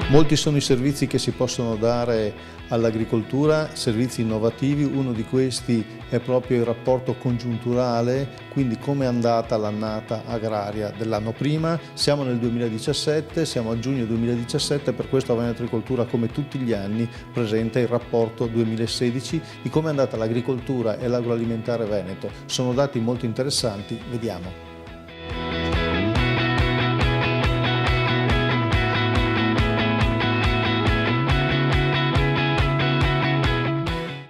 Molti sono i servizi che si possono dare all'agricoltura, servizi innovativi. Uno di questi è proprio il rapporto congiunturale, quindi come è andata l'annata agraria dell'anno prima. Siamo nel 2017, siamo a giugno 2017, per questo a Veneto Agricoltura, come tutti gli anni, presenta il rapporto 2016 di come è andata l'agricoltura e l'agroalimentare veneto. Sono dati molto interessanti, vediamo.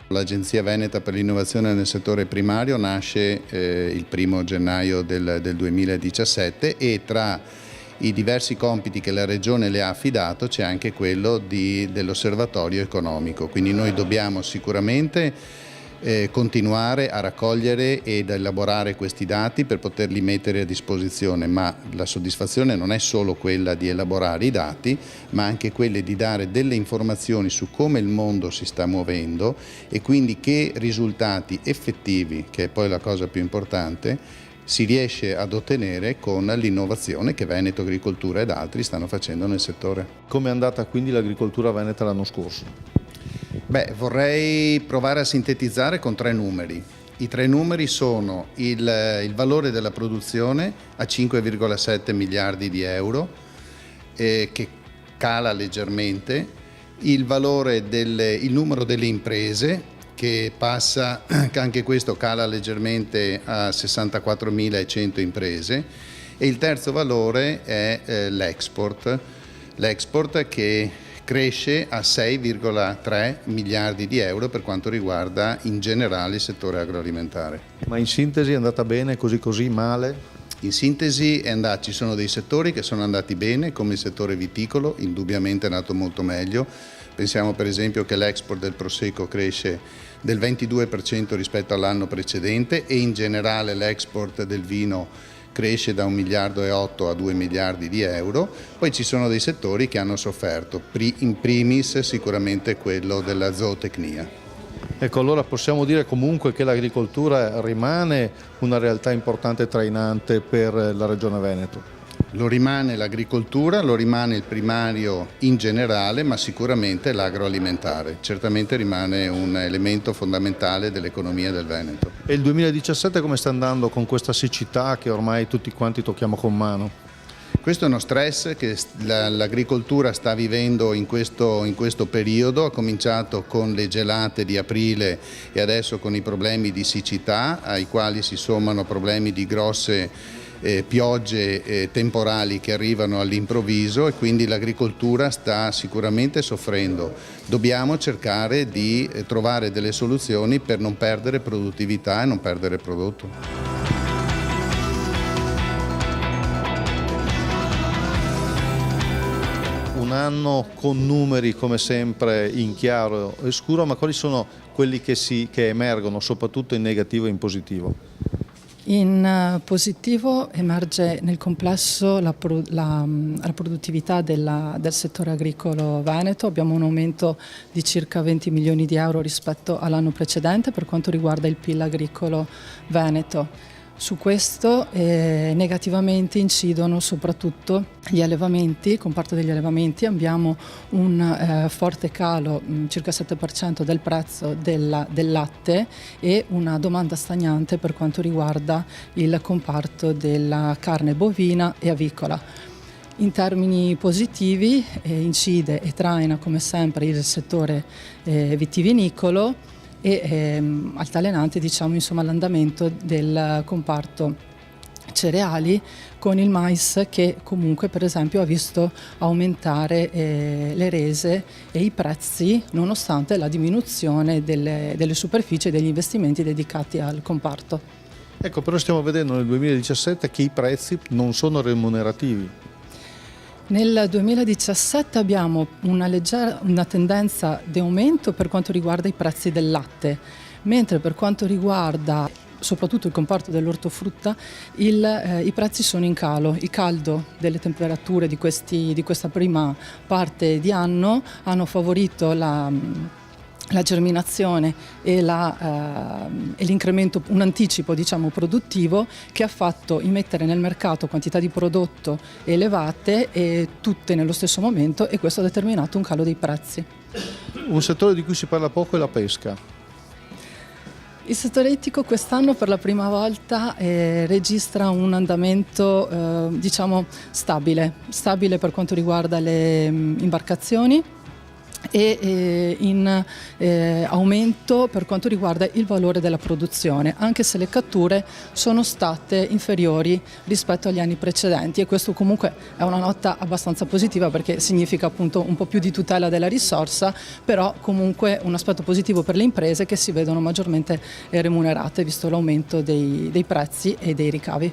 L'Agenzia Veneta per l'innovazione nel settore primario nasce il 1° gennaio del 2017 e tra i diversi compiti che la Regione le ha affidato c'è anche quello dell'osservatorio economico. Quindi noi dobbiamo sicuramente continuare a raccogliere ed elaborare questi dati per poterli mettere a disposizione, ma la soddisfazione non è solo quella di elaborare i dati, ma anche quella di dare delle informazioni su come il mondo si sta muovendo e quindi che risultati effettivi, che è poi la cosa più importante, si riesce ad ottenere con l'innovazione che Veneto Agricoltura ed altri stanno facendo nel settore. Come è andata quindi l'agricoltura veneta l'anno scorso? Vorrei provare a sintetizzare con 3 numeri. I 3 numeri sono il valore della produzione a 5,7 miliardi di euro, che cala leggermente, il numero delle imprese che passa, anche questo cala leggermente a 64.100 imprese, e il terzo valore è l'export che cresce a 6,3 miliardi di euro per quanto riguarda in generale il settore agroalimentare. Ma in sintesi è andata bene, così male? In sintesi ci sono dei settori che sono andati bene, come il settore viticolo, indubbiamente è andato molto meglio. Pensiamo per esempio che l'export del Prosecco cresce del 22% rispetto all'anno precedente e in generale l'export del vino cresce da 1,8 miliardi a 2 miliardi di euro. Poi ci sono dei settori che hanno sofferto, in primis sicuramente quello della zootecnia. Ecco, allora possiamo dire comunque che l'agricoltura rimane una realtà importante e trainante per la Regione Veneto. Lo rimane l'agricoltura, lo rimane il primario in generale, ma sicuramente l'agroalimentare. Certamente rimane un elemento fondamentale dell'economia del Veneto. E il 2017 come sta andando con questa siccità che ormai tutti quanti tocchiamo con mano? Questo è uno stress che l'agricoltura sta vivendo in questo periodo. Ha cominciato con le gelate di aprile e adesso con i problemi di siccità, ai quali si sommano problemi di grosse piogge temporali che arrivano all'improvviso, e quindi l'agricoltura sta sicuramente soffrendo. Dobbiamo cercare di trovare delle soluzioni per non perdere produttività e non perdere prodotto. Un anno con numeri come sempre in chiaro e scuro, ma quali sono quelli che emergono soprattutto in negativo e in positivo? In positivo emerge nel complesso la produttività del settore agricolo veneto. Abbiamo un aumento di circa 20 milioni di euro rispetto all'anno precedente per quanto riguarda il PIL agricolo veneto. Su questo negativamente incidono soprattutto gli allevamenti. Il comparto degli allevamenti, abbiamo un forte calo, circa 7% del prezzo del latte, e una domanda stagnante per quanto riguarda il comparto della carne bovina e avicola. In termini positivi incide e traina come sempre il settore vitivinicolo e altalenante l'andamento del comparto cereali, con il mais che comunque per esempio ha visto aumentare le rese e i prezzi nonostante la diminuzione delle superfici e degli investimenti dedicati al comparto. Ecco, però stiamo vedendo nel 2017 che i prezzi non sono remunerativi. Nel 2017 abbiamo una tendenza di aumento per quanto riguarda i prezzi del latte, mentre per quanto riguarda soprattutto il comparto dell'ortofrutta i prezzi sono in calo. Il caldo delle temperature di questa prima parte di anno hanno favorito la germinazione e l'incremento, un anticipo diciamo produttivo, che ha fatto immettere nel mercato quantità di prodotto elevate e tutte nello stesso momento, e questo ha determinato un calo dei prezzi. Un settore di cui si parla poco è la pesca. Il settore ittico quest'anno per la prima volta registra un andamento diciamo stabile per quanto riguarda le imbarcazioni, e in aumento per quanto riguarda il valore della produzione, anche se le catture sono state inferiori rispetto agli anni precedenti, e questo comunque è una nota abbastanza positiva, perché significa appunto un po' più di tutela della risorsa, però comunque un aspetto positivo per le imprese che si vedono maggiormente remunerate visto l'aumento dei prezzi e dei ricavi.